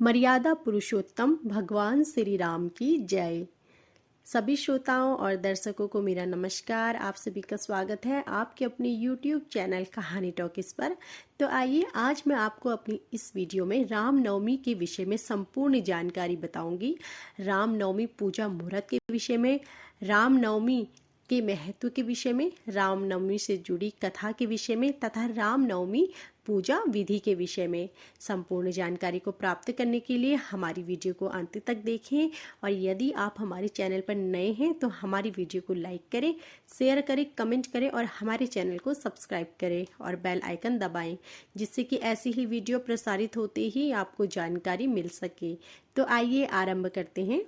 मर्यादा पुरुषोत्तम भगवान श्री राम की जय। सभी श्रोताओं और दर्शकों को मेरा नमस्कार। आप सभी का स्वागत है आपके अपने YouTube चैनल कहानी टॉकीज पर। तो आइए आज मैं आपको अपनी इस वीडियो में रामनवमी के विषय में संपूर्ण जानकारी बताऊंगी। रामनवमी पूजा मुहूर्त के विषय में, रामनवमी के महत्व के विषय में, रामनवमी से जुड़ी कथा के विषय में तथा रामनवमी पूजा विधि के विषय में। संपूर्ण जानकारी को प्राप्त करने के लिए हमारी वीडियो को अंत तक देखें और यदि आप हमारे चैनल पर नए हैं तो हमारी वीडियो को लाइक करें, शेयर करें, कमेंट करें और हमारे चैनल को सब्सक्राइब करें और बेल आइकन दबाएं, जिससे कि ऐसी ही वीडियो प्रसारित होते ही आपको जानकारी मिल सके। तो आइए आरंभ करते हैं।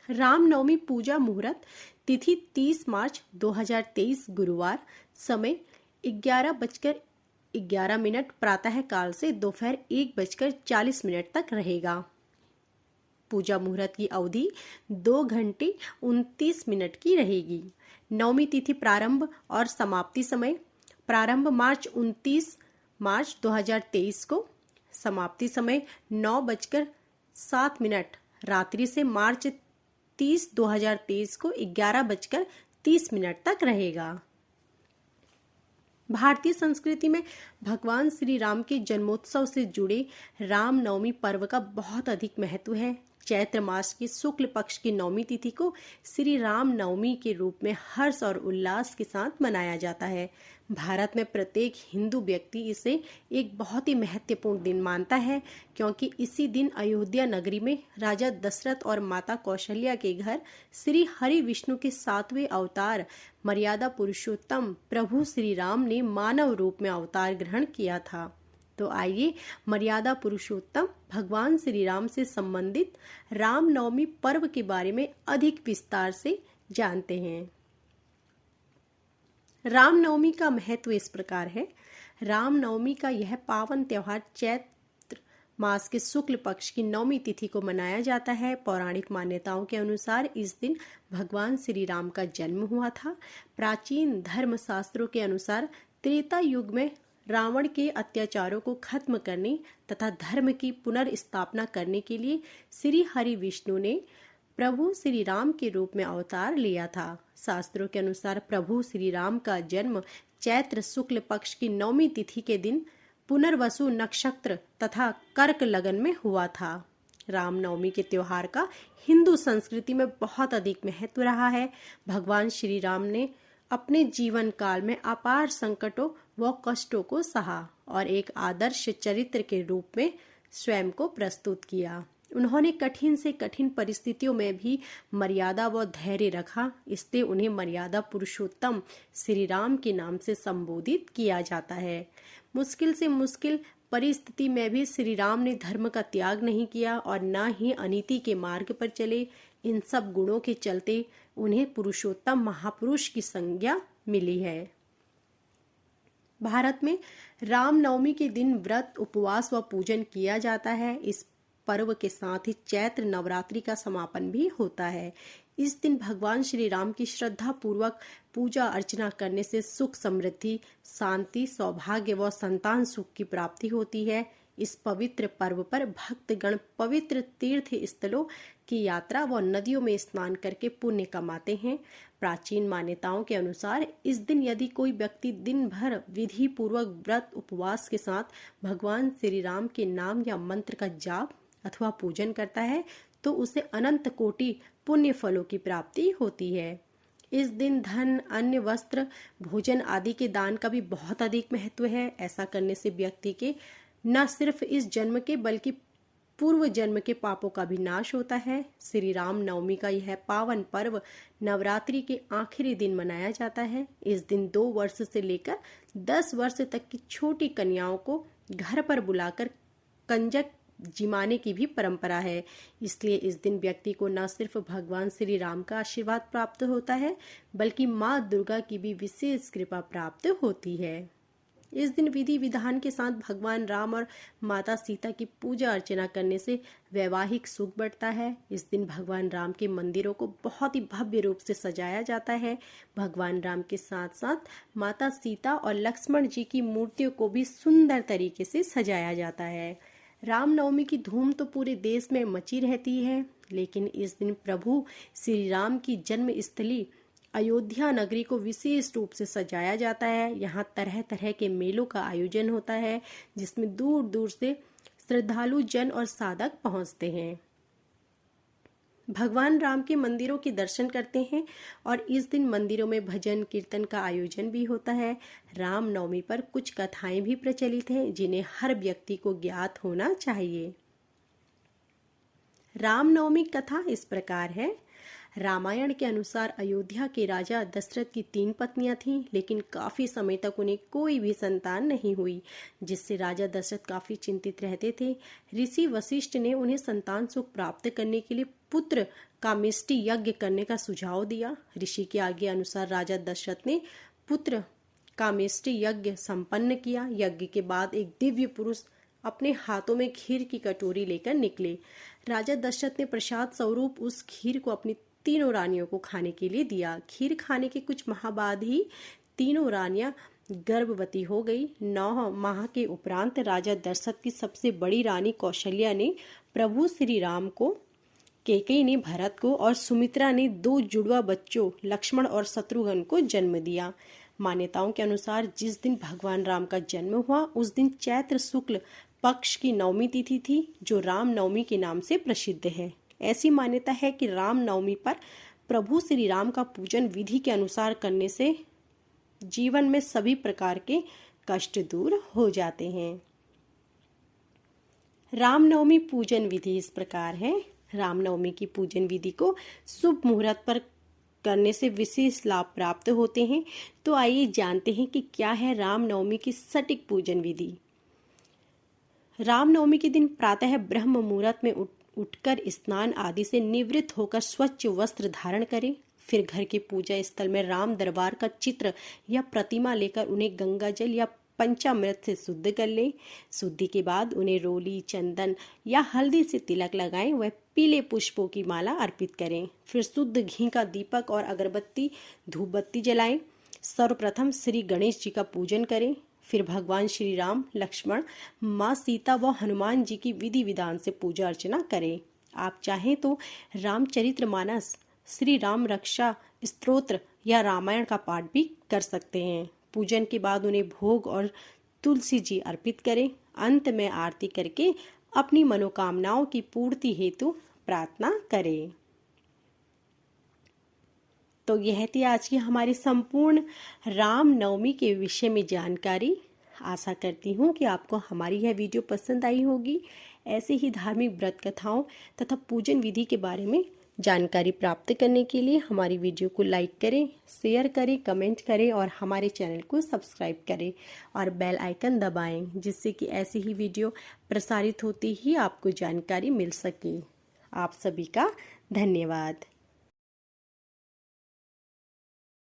रामनवमी पूजा मुहूर्त तिथि 30 मार्च 2023 गुरुवार, समय 11:11 प्रातः काल से दोपहर 1:40 तक रहेगा। पूजा मुहूर्त की अवधि 2 घंटे 29 मिनट की रहेगी। नवमी तिथि प्रारंभ और समाप्ति समय प्रारंभ मार्च 29 मार्च 2023 को, समाप्ति समय 9:07 रात्रि से मार्च 30 2023 को 11:30 तक रहेगा। भारतीय संस्कृति में भगवान श्री राम के जन्मोत्सव से जुड़े रामनवमी पर्व का बहुत अधिक महत्व है। चैत्र मास की शुक्ल पक्ष की नवमी तिथि को श्री राम नवमी के रूप में हर्ष और उल्लास के साथ मनाया जाता है। भारत में प्रत्येक हिंदू व्यक्ति इसे एक बहुत ही महत्वपूर्ण दिन मानता है, क्योंकि इसी दिन अयोध्या नगरी में राजा दशरथ और माता कौशल्या के घर श्री हरि विष्णु के 7वें अवतार मर्यादा पुरुषोत्तम प्रभु श्री राम ने मानव रूप में अवतार ग्रहण किया था। तो आइए मर्यादा पुरुषोत्तम भगवान श्री राम से संबंधित रामनवमी पर्व के बारे में अधिक विस्तार से जानते हैं। रामनवमी का महत्व इस प्रकार है। रामनवमी का यह पावन त्योहार चैत्र मास के शुक्ल पक्ष की नवमी तिथि को मनाया जाता है। पौराणिक मान्यताओं के अनुसार इस दिन भगवान श्री राम का जन्म हुआ था। प्राचीन धर्म शास्त्रों के अनुसार त्रेता युग में रावण के अत्याचारों को खत्म करने तथा धर्म की पुनर्स्थापना करने के लिए श्री हरि विष्णु ने प्रभु श्री राम के रूप में अवतार लिया था। शास्त्रों के अनुसार प्रभु श्री राम का जन्म चैत्र शुक्ल पक्ष की नवमी तिथि के दिन पुनर्वसु नक्षत्र तथा कर्क लगन में हुआ था। रामनवमी के त्योहार का हिंदू संस्कृति में बहुत अधिक महत्व रहा है। भगवान श्री राम ने अपने जीवन काल में अपार संकटों व कष्टों को सहा और एक आदर्श चरित्र के रूप में स्वयं को प्रस्तुत किया। उन्होंने कठिन से कठिन परिस्थितियों में भी मर्यादा व धैर्य रखा, इसलिए उन्हें मर्यादा पुरुषोत्तम श्री राम के नाम से संबोधित किया जाता है। मुश्किल से मुश्किल परिस्थिति में भी श्री राम ने धर्म का त्याग नहीं किया और न ही अनीति के मार्ग पर चले। इन सब गुणों के चलते उन्हें पुरुषोत्तम महापुरुष की संज्ञा मिली है। भारत में रामनवमी के दिन व्रत, उपवास व पूजन किया जाता है। इस पर्व के साथ ही चैत्र नवरात्रि का समापन भी होता है। इस दिन भगवान श्री राम की श्रद्धा पूर्वक पूजा अर्चना करने से सुख, समृद्धि, शांति, सौभाग्य व संतान सुख की प्राप्ति होती है। इस पवित्र पर्व पर भक्तगण पवित्र तीर्थ स्थलों की यात्रा व नदियों में स्नान करके पुण्य कमाते हैं। प्राचीन मान्यताओं के अनुसार इस दिन यदि कोई व्यक्ति दिन भर विधि पूर्वक व्रत उपवास के साथ भगवान श्री राम के नाम या मंत्र का जाप अथवा पूजन करता है तो उसे अनंत कोटि पुण्य फलों की प्राप्ति होती है। इस दिन धन, अन्न, वस्त्र, भोजन आदि के दान का भी बहुत अधिक महत्व है। ऐसा करने से व्यक्ति के न सिर्फ इस जन्म के बल्कि पूर्व जन्म के पापों का भी नाश होता है। श्री राम नवमी का यह पावन पर्व नवरात्रि के आखिरी दिन मनाया जाता है। इस दिन 2 वर्ष से लेकर 10 वर्ष तक की छोटी कन्याओं को घर पर बुलाकर कंजक जिमाने की भी परंपरा है। इसलिए इस दिन व्यक्ति को न सिर्फ भगवान श्री राम का आशीर्वाद प्राप्त होता है बल्कि माँ दुर्गा की भी विशेष कृपा प्राप्त होती है। इस दिन विधि विधान के साथ भगवान राम और माता सीता की पूजा अर्चना करने से वैवाहिक सुख बढ़ता है। इस दिन भगवान राम के मंदिरों को बहुत ही भव्य रूप से सजाया जाता है। भगवान राम के साथ साथ माता सीता और लक्ष्मण जी की मूर्तियों को भी सुंदर तरीके से सजाया जाता है। रामनवमी की धूम तो पूरे देश में मची रहती है, लेकिन इस दिन प्रभु श्री राम की जन्म स्थली अयोध्या नगरी को विशेष रूप से सजाया जाता है। यहाँ तरह तरह के मेलों का आयोजन होता है, जिसमें दूर दूर से श्रद्धालु जन और साधक पहुंचते हैं, भगवान राम के मंदिरों के दर्शन करते हैं और इस दिन मंदिरों में भजन कीर्तन का आयोजन भी होता है। रामनवमी पर कुछ कथाएं भी प्रचलित हैं, जिन्हें हर व्यक्ति को ज्ञात होना चाहिए। रामनवमी कथा इस प्रकार है। रामायण के अनुसार अयोध्या के राजा दशरथ की 3 पत्नियां थीं, लेकिन काफी समय तक उन्हें कोई भी संतान नहीं हुई, जिससे राजा दशरथ काफी चिंतित रहते थे। ऋषि वशिष्ठ ने उन्हें संतान सुख प्राप्त करने के लिए पुत्र कामेष्टि यज्ञ करने का सुझाव दिया। ऋषि के आज्ञा अनुसार राजा दशरथ ने पुत्र कामेष्टि यज्ञ संपन्न किया। यज्ञ के बाद एक दिव्य पुरुष अपने हाथों में खीर की कटोरी लेकर निकले। राजा दशरथ ने प्रसाद स्वरूप उस खीर को अपनी 3 रानियों को खाने के लिए दिया। खीर खाने के कुछ माह बाद ही 3 रानियां गर्भवती हो गई। 9 माह के उपरांत राजा दशरथ की सबसे बड़ी रानी कौशल्या ने प्रभु श्री राम को, कैकेयी ने भरत को और सुमित्रा ने 2 जुड़वा बच्चों लक्ष्मण और शत्रुघ्न को जन्म दिया। मान्यताओं के अनुसार जिस दिन भगवान राम का जन्म हुआ, उस दिन चैत्र शुक्ल पक्ष की नवमी तिथि थी, जो राम नवमी के नाम से प्रसिद्ध है। ऐसी मान्यता है कि राम नवमी पर प्रभु श्री राम का पूजन विधि के अनुसार करने से जीवन में सभी प्रकार के कष्ट दूर हो जाते हैं। रामनवमी पूजन विधि इस प्रकार है। रामनवमी की पूजन विधि को शुभ मुहूर्त पर करने से विशेष लाभ प्राप्त होते हैं। तो आइए जानते हैं कि क्या है रामनवमी की सटीक पूजन विधि। रामनवमी के दिन प्रातः ब्रह्म मुहूर्त में उठकर स्नान आदि से निवृत्त होकर स्वच्छ वस्त्र धारण करें। फिर घर के पूजा स्थल में राम दरबार का चित्र या प्रतिमा लेकर उन्हें गंगा जल या पंचामृत से शुद्ध कर लें। शुद्धि के बाद उन्हें रोली, चंदन या हल्दी से तिलक लगाएं व पीले पुष्पों की माला अर्पित करें। फिर शुद्ध घी का दीपक और अगरबत्ती धूप बत्ती जलाएं। सर्वप्रथम श्री गणेश जी का पूजन करें। फिर भगवान श्री राम, लक्ष्मण, माँ सीता व हनुमान जी की विधि विधान से पूजा अर्चना करें। आप चाहें तो रामचरितमानस, श्री राम रक्षा स्तोत्र या रामायण का पाठ भी कर सकते हैं। पूजन के बाद उन्हें भोग और तुलसी जी अर्पित करें। अंत में आरती करके अपनी मनोकामनाओं की पूर्ति हेतु प्रार्थना करें। तो यह थी आज की हमारी संपूर्ण रामनवमी के विषय में जानकारी। आशा करती हूँ कि आपको हमारी यह वीडियो पसंद आई होगी। ऐसे ही धार्मिक व्रत कथाओं तथा पूजन विधि के बारे में जानकारी प्राप्त करने के लिए हमारी वीडियो को लाइक करें, शेयर करें, कमेंट करें और हमारे चैनल को सब्सक्राइब करें और बेल आइकन दबाएं, जिससे कि ऐसी ही वीडियो प्रसारित होती ही आपको जानकारी मिल सके। आप सभी का धन्यवाद।